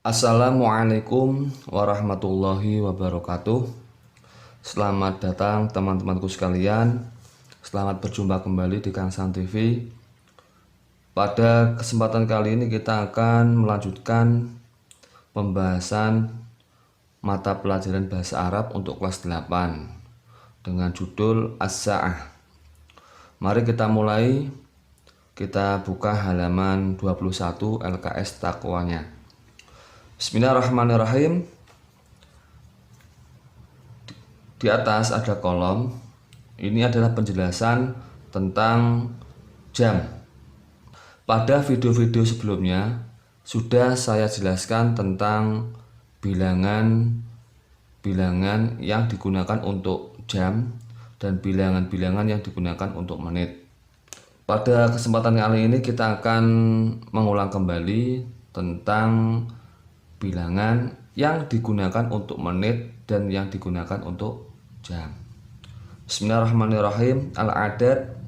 Assalamualaikum warahmatullahi wabarakatuh. Selamat datang teman-temanku sekalian. Selamat berjumpa kembali di Kang San TV. Pada kesempatan kali ini kita akan melanjutkan pembahasan mata pelajaran bahasa Arab untuk kelas 8 dengan judul As-Sa'ah. Mari kita mulai. Kita buka halaman 21 LKS Takwanya. Bismillahirrahmanirrahim. Di atas ada kolom. Ini adalah penjelasan tentang jam. Pada video-video sebelumnya sudah saya jelaskan tentang bilangan yang digunakan untuk jam dan bilangan-bilangan yang digunakan untuk menit. Pada kesempatan kali ini kita akan mengulang kembali tentang bilangan yang digunakan untuk menit dan yang digunakan untuk jam. Bismillahirrahmanirrahim. Al-adad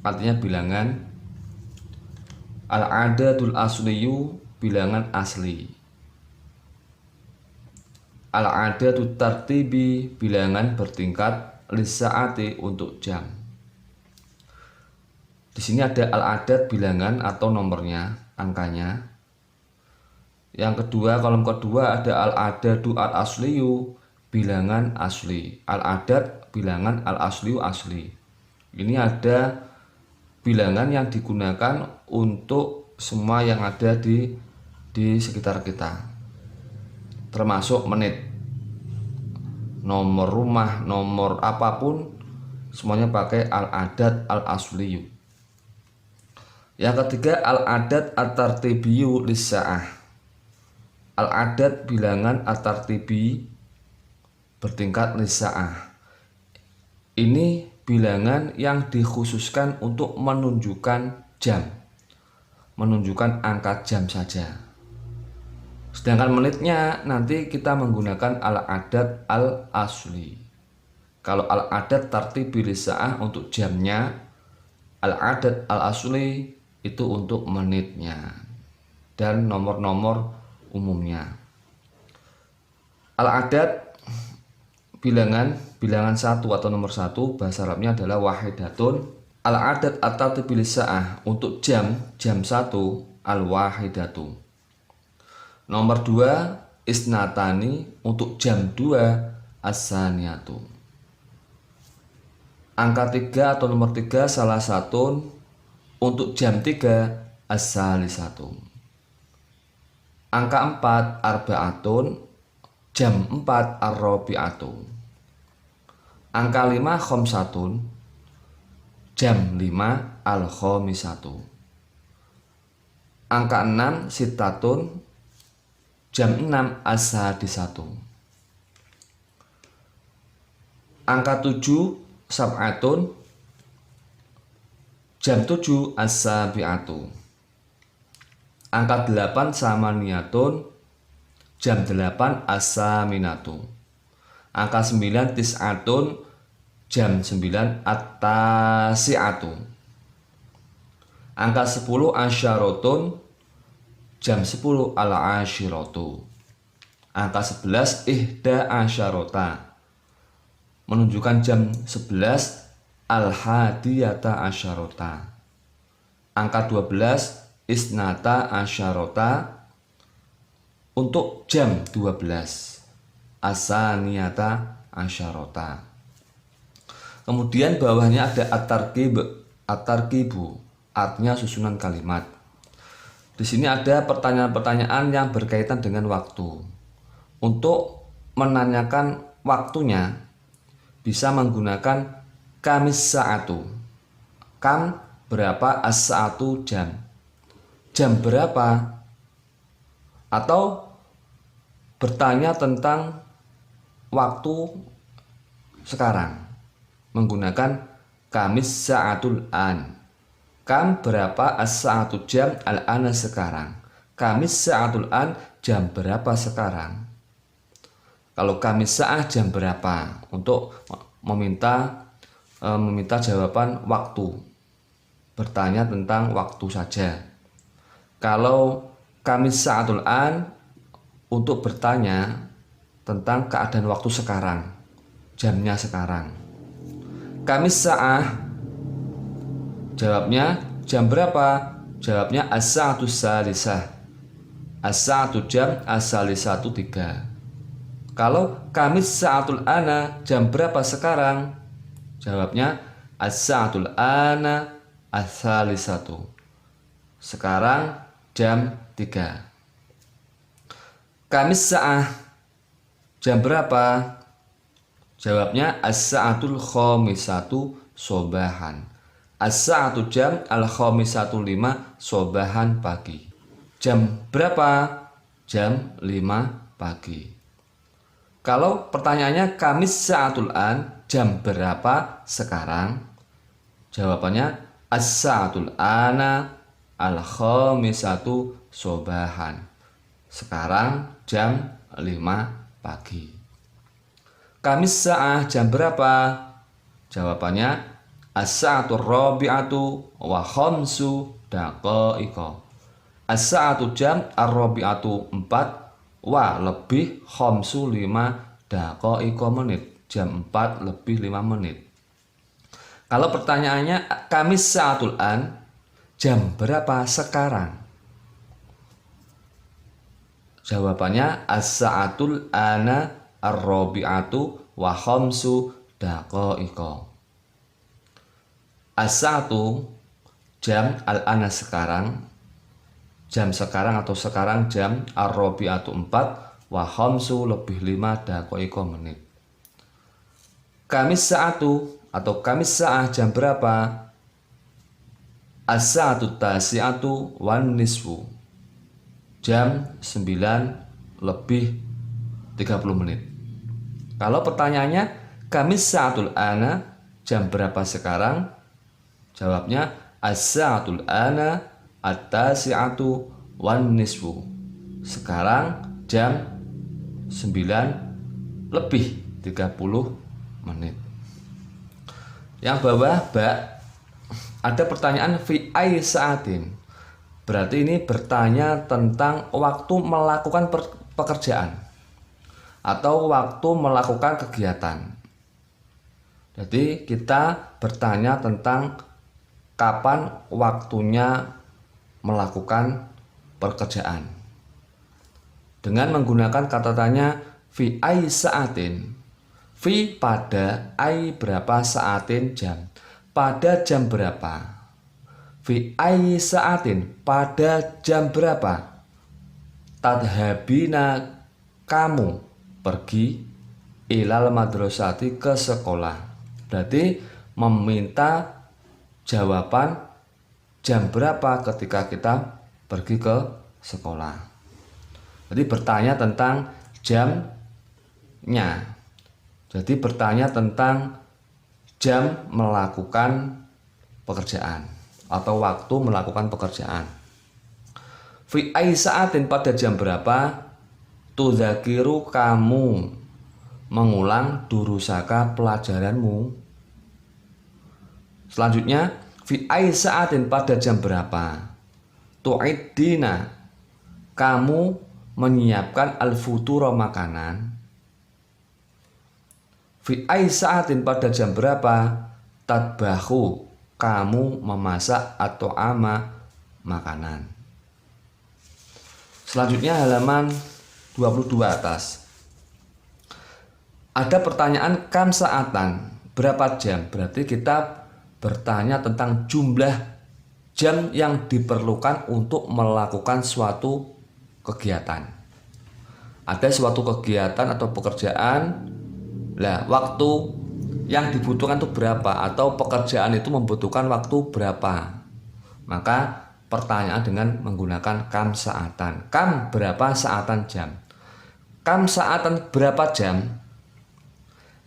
artinya bilangan. Al-adadul asliyu bilangan asli. Al-adadut tartibi bilangan bertingkat. Lissaati untuk jam. Di sini ada al-adad bilangan atau nomornya, angkanya. Yang kedua, kolom kedua ada al-adadu al-asliyu bilangan asli. Al-adad bilangan al-asliyu asli. Ini ada bilangan yang digunakan untuk semua yang ada di sekitar kita, termasuk menit, nomor rumah, nomor apapun, semuanya pakai al-adad al-asliyu. Yang ketiga, al-adad at-tartibiyu lis-sa'ah. Al-adad bilangan at-tartibi bertingkat lis-sa'ah. Ini bilangan yang dikhususkan untuk menunjukkan jam, menunjukkan angka jam saja. Sedangkan menitnya nanti kita menggunakan al-adad al-asli. Kalau al-adad tartibi lis-sa'ah untuk jamnya, al-adad al-asli itu untuk menitnya dan nomor-nomor umumnya. Al-adad bilangan satu atau nomor satu, bahasa Arabnya adalah wahidatun. Al-adad at-tartibi lis-sa'ah untuk jam 1 al-wahidatu. Nomor 2 isnatani untuk jam 2 as-saniyatu. Angka 3 atau nomor 3 salah satu untuk jam 3 as-salisatu. Angka 4 arba'atun jam 4 ar-rabi'atu. Angka 5 khomsatun jam 5 al-khomisatu. Angka 6 sitatun jam 6 as-sadisatu. Angka 7 sab'atun jam 7 as-sabi'atu. Angka 8 samaniyatun jam 8 as-saminatu. Angka 9 tis'atun jam 9 at-tasi'atu. Angka 10 asyaratun jam 10 al-asyiratu. Angka 11 ihda asyarota menunjukkan jam 11 al-hadiyata asyarota. Angka 12 isnata asyarota untuk jam 12 asaniyata asyarota. Kemudian bawahnya ada at-tarkibu artinya susunan kalimat. Di sini ada pertanyaan-pertanyaan yang berkaitan dengan waktu. Untuk menanyakan waktunya bisa menggunakan kamis sa'atu. Kam berapa, as-sa'atu jam. Jam berapa? Atau bertanya tentang waktu sekarang menggunakan kamis sa'atul an. Kam berapa, as-sa'atu jam, al-ana sekarang. Kamis sa'atul an jam berapa sekarang. Kalau kamis sa'ah jam berapa, untuk meminta jawaban waktu, bertanya tentang waktu saja. Kalau kamis sa'atul an untuk bertanya tentang keadaan waktu sekarang, jamnya sekarang. Kamis sa'ah, jawabnya jam berapa? Jawabnya as-sa'atu salisah. As-sa'atu jam, as-salisatu 3. Kalau kamis sa'atul ana, jam berapa sekarang? Jawabnya as-sa'atul ana as-salisatu. Sekarang jam 3. Kamis sa'ah, jam berapa? Jawabnya as-sa'atul khamisatu sobahan. As-sa'atu jam, al-khamisatu 5 sobahan pagi. Jam berapa? Jam 5 pagi. Kalau pertanyaannya kamis sa'atul an, jam berapa sekarang? Jawabannya as-sa'atul ana al-khamisatu sobahan. Sekarang jam 5 pagi. Kamis sa'ah jam berapa? Jawabannya as-sa'atur rabi'atu wa khamsu daqa'iqa. As-sa'atu jam, ar-rabi'atu 4 wa lebih khamsu 5 daqa'iqa menit. Jam 4 lebih 5 menit. Kalau pertanyaannya kamis sa'atul an, jam berapa sekarang? Jawabannya as-sa'atul ana ar-rabi'atu wa khamsu daqa'iqa. As-sa'atu jam, al-ana sekarang, jam sekarang atau sekarang jam, ar-rabi'atu 4 wa khamsu lebih 5 daqa'iqa menit. Kamis sa'atu atau kamis sa'ah jam berapa? As-sa'atu tasi'atu wan nisfu. Jam 9 lebih 30 menit. Kalau pertanyaannya kamis sa'atul ana, jam berapa sekarang? Jawabnya as-sa'atul ana at-tasi'atu wan nisfu. Sekarang jam 9 lebih 30 menit. Yang bawah bak, ada pertanyaan fi ai sa'atin. Berarti ini bertanya tentang waktu melakukan pekerjaan atau waktu melakukan kegiatan. Jadi kita bertanya tentang kapan waktunya melakukan pekerjaan dengan menggunakan kata tanya fi ai sa'atin. Fi pada, ai berapa, sa'atin jam. Pada jam berapa? Fi ai sa'atin, pada jam berapa? Tadhabina, kamu pergi, ilal madrasati, ke sekolah. Berarti meminta jawaban jam berapa ketika kita pergi ke sekolah. Jadi bertanya tentang jamnya. Jadi bertanya tentang jam melakukan pekerjaan atau waktu melakukan pekerjaan. Fi ai sa'atin, pada jam berapa? Tudzakiru, kamu mengulang durusaka, pelajaranmu. Selanjutnya fi ai sa'atin, pada jam berapa? Tu'iddina, kamu menyiapkan al-futuro, makanan. Fi ai sa'atin, pada jam berapa? Tadbahu, kamu memasak atau ama, makanan. Selanjutnya halaman 22 atas. Ada pertanyaan kam sa'atan, berapa jam? Berarti kita bertanya tentang jumlah jam yang diperlukan untuk melakukan suatu kegiatan. Ada suatu kegiatan atau pekerjaan. Lah, waktu yang dibutuhkan itu berapa, atau pekerjaan itu membutuhkan waktu berapa? Maka pertanyaan dengan menggunakan kam sa'atan. Kam berapa, sa'atan jam. Kam sa'atan berapa jam?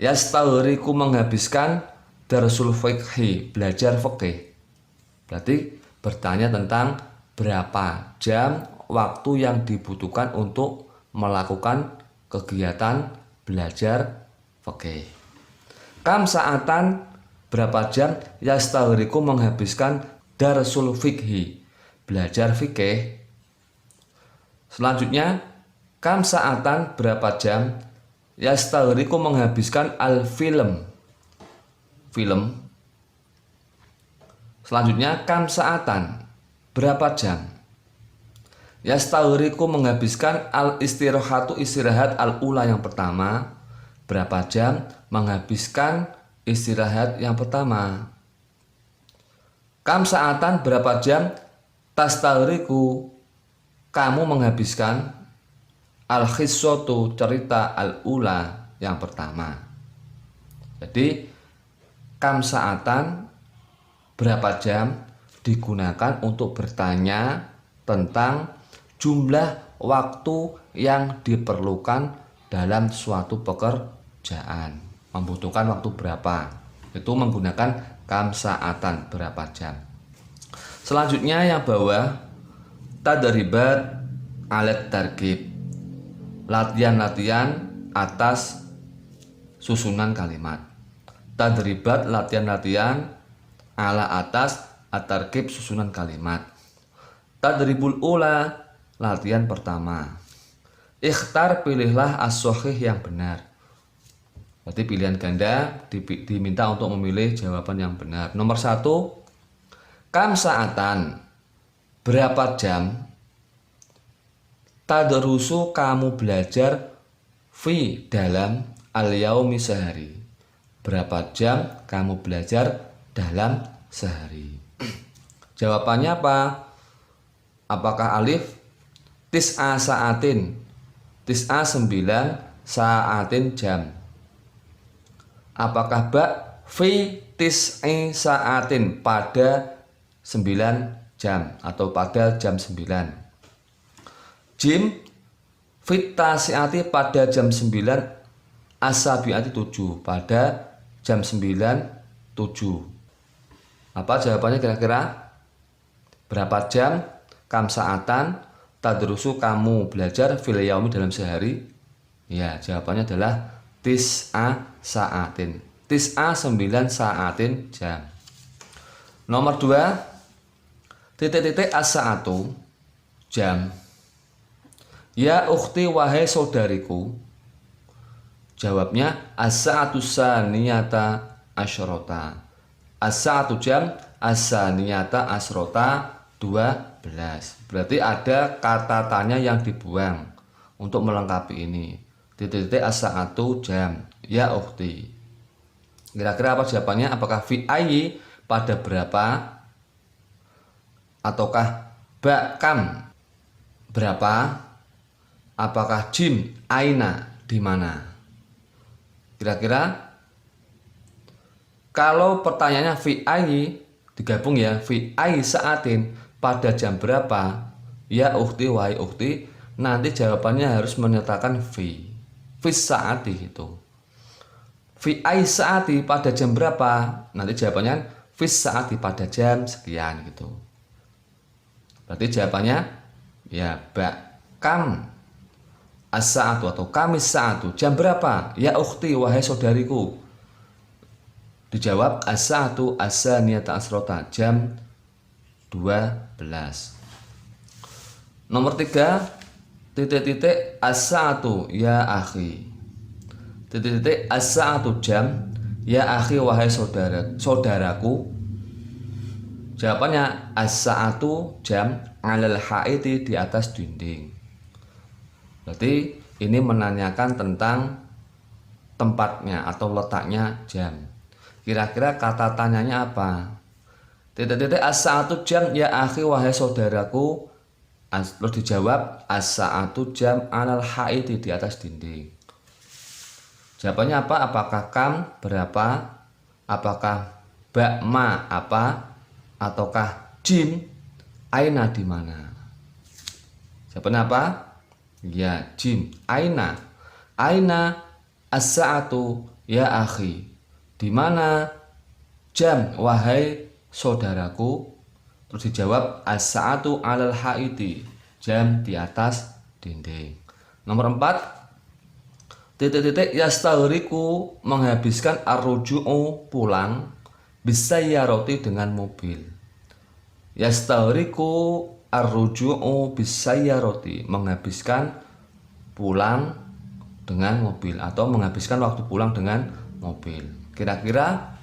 Yastaghriqu, menghabiskan, darsul fiqhi, belajar fikih. Berarti bertanya tentang berapa jam waktu yang dibutuhkan untuk melakukan kegiatan belajar fikih. Kam sa'atan, berapa jam? Yastaghriqu, menghabiskan, darsul fikhi, belajar fikih. Selanjutnya Kam sa'atan berapa jam? Yastaghriqu menghabiskan al-film. Film. Selanjutnya kam sa'atan berapa jam? Yastaghriqu menghabiskan al-istirahatu istirahat al-ula yang pertama. Berapa jam menghabiskan istirahat yang pertama? Kam sa'atan berapa jam? Tastaghriqu kamu menghabiskan al-khissatu cerita al-ula yang pertama. Jadi kam sa'atan berapa jam digunakan untuk bertanya tentang jumlah waktu yang diperlukan dalam suatu pekerjaan. Membutuhkan waktu berapa? Itu menggunakan kam sa'atan berapa jam. Selanjutnya yang bawah tadribat alat tarkib. Latihan-latihan atas susunan kalimat. Tadribat latihan-latihan ala atas at-tarkib susunan kalimat. Tadribul ula latihan pertama. Ikhtar pilihlah as-shahih yang benar. Berarti pilihan ganda diminta untuk memilih jawaban yang benar. Nomor 1, kam sa'atan berapa jam? Tadrusu kamu belajar fi dalam al-yaumi sehari. Berapa jam kamu belajar dalam sehari? Jawabannya apa? Apakah alif tis'a sa'atin? Tis'a 9 sa'atin jam. Apakah ba fi tis'i sa'atin pada 9 jam atau pada jam 9? Jim fit tasi'ati pada jam 9 asabiati 7 pada jam 9 7. Apa jawabannya kira-kira? Berapa jam? Kam sa'atan tadrusu kamu belajar fil yaumi dalam sehari? Ya, jawabannya adalah tis'a sa'atin. Tis'a 9 sa'atin jam. Nomor 2, titik-titik as-sa'atu jam. Ya ukhti wahai saudariku. Jawabnya as-sa'atu saniyata asyrota. As-sa'atu jam, as-saniyata asyrota 12. Berarti ada kata tanya yang dibuang untuk melengkapi ini. Titik-titik as-sa'atu jam. Ya ukhti. Kira-kira apa jawabannya? Apakah fi ayyi pada berapa? Ataukah ba kam berapa? Apakah jim aina di mana? Kira-kira kalau pertanyaannya fi ayyi digabung ya, fi ayyi sa'atin pada jam berapa? Ya ukhti wahai ukhti, nanti jawabannya harus menyertakan fi sa'ati itu. Fi ayyi sa'ati pada jam berapa? Nanti jawabannya fi sa'ati pada jam sekian gitu. Berarti jawabannya ya ba kam as-sa'atu atau kamis sa'atu jam berapa? Ya ukhti wahai saudariku. Dijawab as-sa'atu as-saniyata asrota jam 12. Nomor 3, titik-titik as-sa'atu ya akhi. Titik-titik as-sa'atu jam ya akhi wahai saudaraku. Jawabannya as-sa'atu jam alal haiti di atas dinding. Berarti ini menanyakan tentang tempatnya atau letaknya jam. Kira-kira kata tanyanya apa? Titik-titik as-sa'atu jam ya akhi wahai saudaraku. Terus dijawab as-sa'atu jam alal haiti di atas dinding. Jawabannya apa? Apakah kam berapa? Apakah ba ma apa? Ataukah jim aina di mana? Jawabannya apa? Ya jim aina. Aina as-sa'atu ya akhi. Di mana jam wahai saudaraku? Terus dijawab as-sa'atu alal haiti. Jam di atas dinding. Nomor 4, titik-titik yastaghriqu menghabiskan ar-ruju'u pulang bisayyarati dengan mobil. Yastaghriqu ar-ruju'u bisayyarati menghabiskan pulang dengan mobil atau menghabiskan waktu pulang dengan mobil. Kira-kira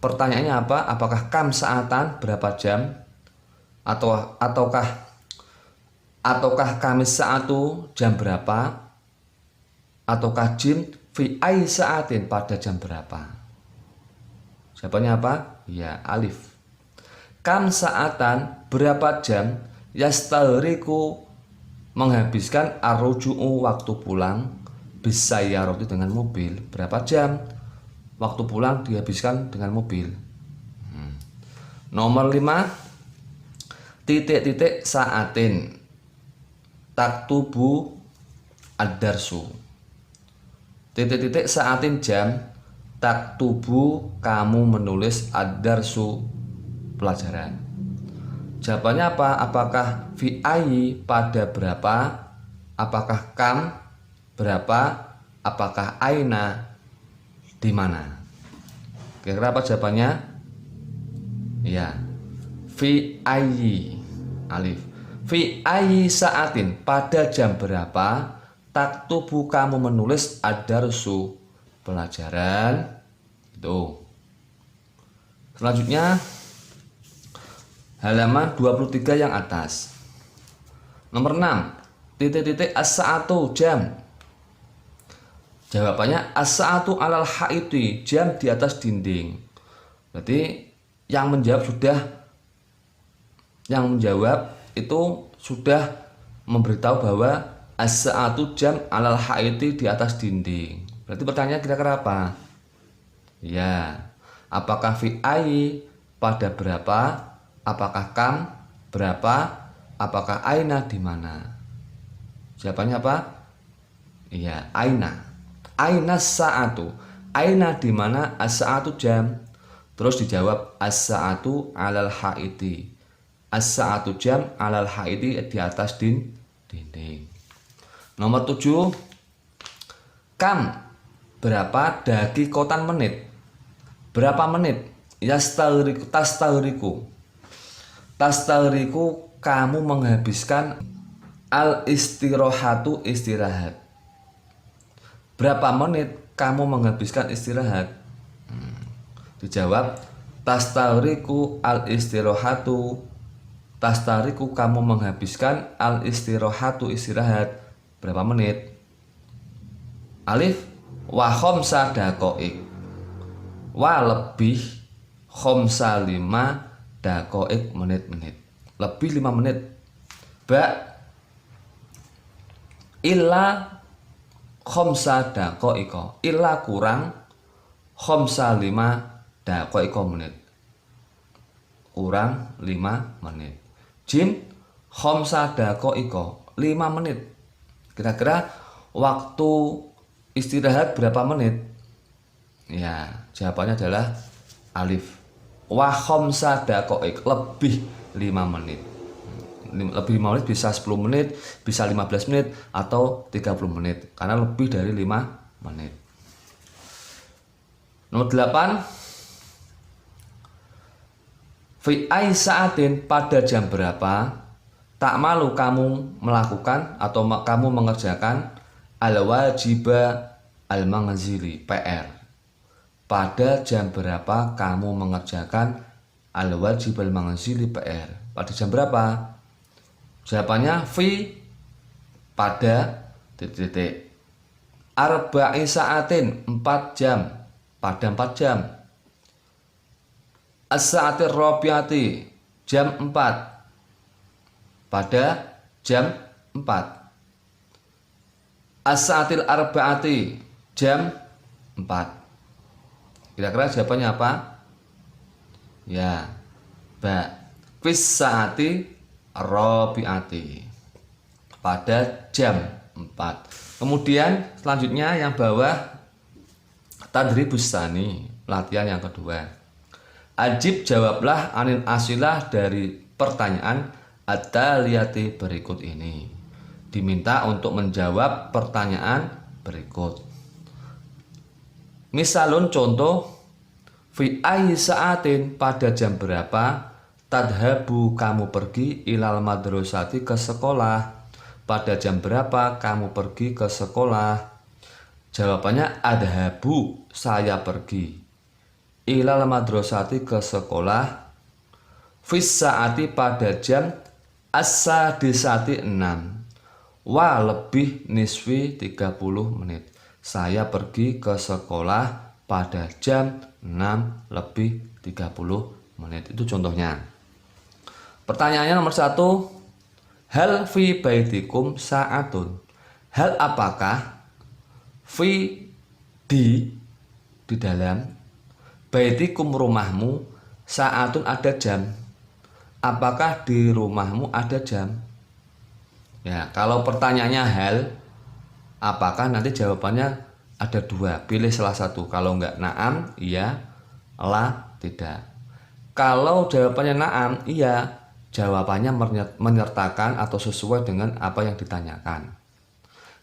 pertanyaannya apa? Apakah kam saatan berapa jam? Ataukah kamis saatu jam berapa? Ataukah jim fi ai saatin pada jam berapa? Jawabannya apa? Ya, alif. Kam saatan berapa jam yastagriku menghabiskan arruju'u waktu pulang bisa ya roti dengan mobil. Berapa jam waktu pulang dihabiskan dengan mobil? Nomor 5 titik-titik saatin taktubu ad-darsu. Titik-titik saatin jam taktubu kamu menulis ad-darsu pelajaran. Jawabannya apa? Apakah fi ayi pada berapa? Apakah kam berapa? Apakah aina di mana? Kira-kira apa jawabannya? Ya, fi ayi alif. Fi ayi saatin pada jam berapa? Taktubu kamu menulis ad-darsu pelajaran. Itu. Selanjutnya halaman 23 yang atas. Nomor 6 titik-titik as-saatu jam. Jawabannya as-saatu alal haiti, jam di atas dinding. Berarti yang menjawab itu sudah memberitahu bahwa as-saatu jam alal haiti di atas dinding. Berarti pertanyaan kira-kira apa? Ya, apakah fi ai pada berapa? Apakah kam berapa? Apakah aina di mana? Jawabannya apa? Iya, aina. Aina saatu. Aina di mana? As-saatu jam. Terus dijawab as-saatu alal haiti. As-saatu jam alal haiti di atas dinding. Nomor 7 kam berapa dakikotan menit? Berapa menit? Tastagriku kamu menghabiskan al istirahatu istirahat. Berapa menit kamu menghabiskan istirahat? Dijawab tastagriku al istirahatu. Tastagriku kamu menghabiskan al istirahatu istirahat. Berapa menit? Alif wa khamsa daqaiq. Wa lebih khamsa 5 daqaiq menit-menit. Lebih 5 menit. Ba illa khamsa daqaiq. Illa kurang khamsa 5 daqaiq menit. Kurang 5 menit. Jim khamsa daqaiq 5 menit. Kira-kira waktu istirahat berapa menit? Ya, jawabannya adalah alif. Wa khamsa daqaiq, lebih 5 menit. Lebih 5 menit bisa 10 menit, bisa 15 menit atau 30 menit karena lebih dari 5 menit. Nomor 8 fi ai saatin pada jam berapa tak malu kamu melakukan atau kamu mengerjakan al wajiba al manzili PR. Pada jam berapa kamu mengerjakan al-wajib al-manzili PR? Pada jam berapa? Jawabannya fi pada titik-titik arba'i saatin 4 jam. Pada 4 jam. As-saatir rabiati jam 4. Pada jam 4. As-saatil arba'ati jam 4. Kira-kira jawabannya apa? Ya, ba fis saati rabiati. Pada jam 4. Kemudian selanjutnya yang bawah tadribus tsani, latihan yang kedua. Ajib jawablah anil asilah dari pertanyaan at-taliyati berikut ini. Diminta untuk menjawab pertanyaan berikut. Misalun contoh, fi ayyi saatin pada jam berapa tadhabu kamu pergi ilal madrasati ke sekolah. pada jam berapa kamu pergi ke sekolah? Jawabannya adhabu, saya pergi. Ilal madrasati, ke sekolah. Fis saati, pada jam as-sadisati 6. Wa lebih nisfi 30 menit. Saya pergi ke sekolah pada jam 6 lebih 30 menit. Itu contohnya. Pertanyaannya nomor 1. Hal fi baitikum sa'atun. Hal apakah fi di dalam baitikum rumahmu sa'atun ada jam. Apakah di rumahmu ada jam? Ya, kalau pertanyaannya hal apakah, nanti jawabannya ada 2. Pilih salah satu. Kalau enggak na'am, iya, la, tidak. Kalau jawabannya na'am, iya, jawabannya menyertakan atau sesuai dengan apa yang ditanyakan.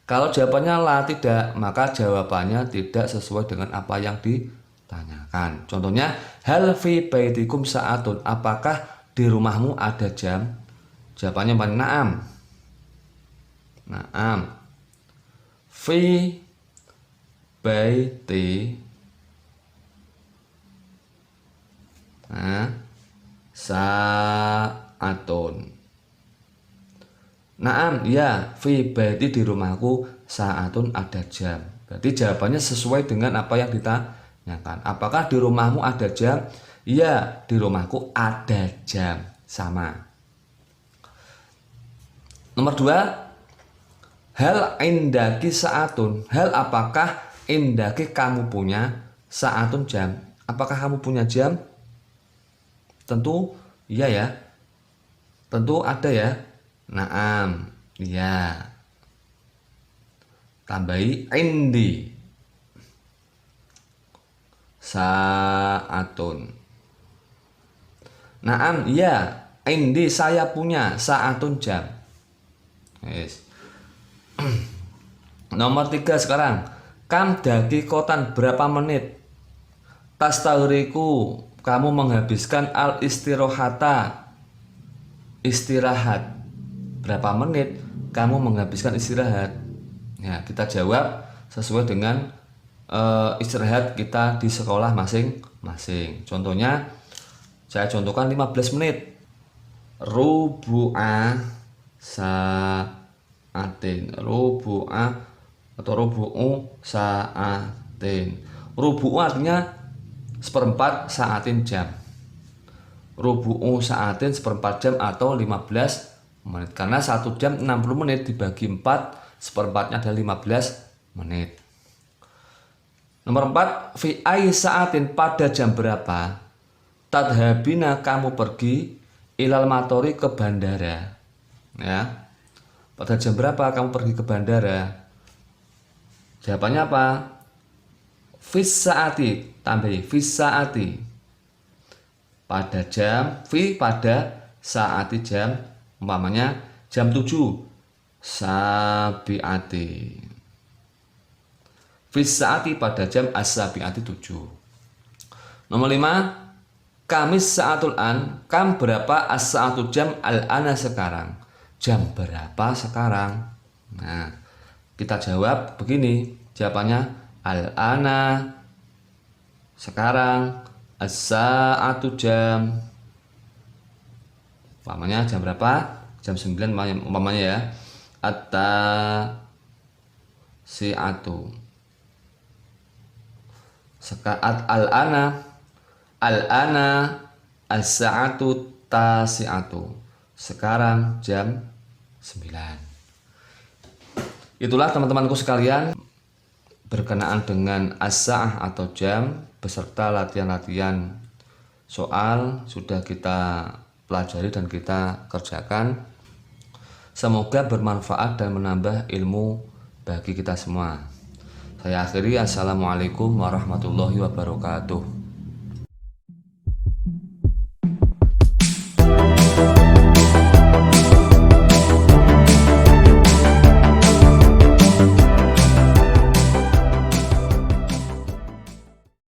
Kalau jawabannya la, tidak, maka jawabannya tidak sesuai dengan apa yang ditanyakan. Contohnya, hal fi baitikum sa'atun. Apakah di rumahmu ada jam? Jawabannya na'am. Na'am. Fi baiti sa'atun. Naam, ya, fi baiti, di rumahku sa'atun ada jam. Berarti jawabannya sesuai dengan apa yang ditanyakan. Apakah di rumahmu ada jam? Ya, di rumahku ada jam. Sama. Nomor 2. Hal indaki sa'atun. Hal apakah indaki, kamu punya, sa'atun, jam. Apakah kamu punya jam? Tentu iya ya. Tentu ada ya. Naam, iya. Tambahi indi sa'atun. Naam, iya. Indi, saya punya, sa'atun, jam. Yes. Nomor 3 sekarang. Kam dakikotan, berapa menit? Tastahriku, kamu menghabiskan al istirohata, istirahat. Berapa menit kamu menghabiskan istirahat? Ya, kita jawab sesuai dengan istirahat kita di sekolah masing-masing. Contohnya, saya contohkan 15 menit. Rubu'a sa'atin. Rubu'a atau rubu'u sa'atin. Rubu'u artinya seperempat, sa'atin, jam. Rubu'u sa'atin, seperempat jam atau 15 menit. Karena 1 jam 60 menit dibagi 4, seperempatnya ada 15 menit. Nomor 4. Fi ai sa'atin, pada jam berapa? Tadhabina, kamu pergi, ilal matori, ke bandara. Ya. Pada jam berapa kamu pergi ke bandara? Jawabannya apa? Fis saati, tambahi fis saati. Pada jam, fi pada, saati jam, umpamanya jam 7, sabiati. Fis saati, pada jam as-sabiati 7. Nomor 5. Kamis sa'atul an, kam berapa, as-sa'atu jam, al-ana sekarang. Jam berapa sekarang? Nah, kita jawab begini. Jawabannya al-ana sekarang, as-sa'atu jam. Umpamanya jam berapa? Jam 9 umpamanya ya. At-tasi'atu. Al-ana as-sa'atu tasi'atu. Sekarang jam 9. Itulah teman-temanku sekalian, berkenaan dengan as-sa'ah atau jam beserta latihan-latihan soal sudah kita pelajari dan kita kerjakan. Semoga bermanfaat dan menambah ilmu bagi kita semua. Saya akhiri, assalamualaikum warahmatullahi wabarakatuh.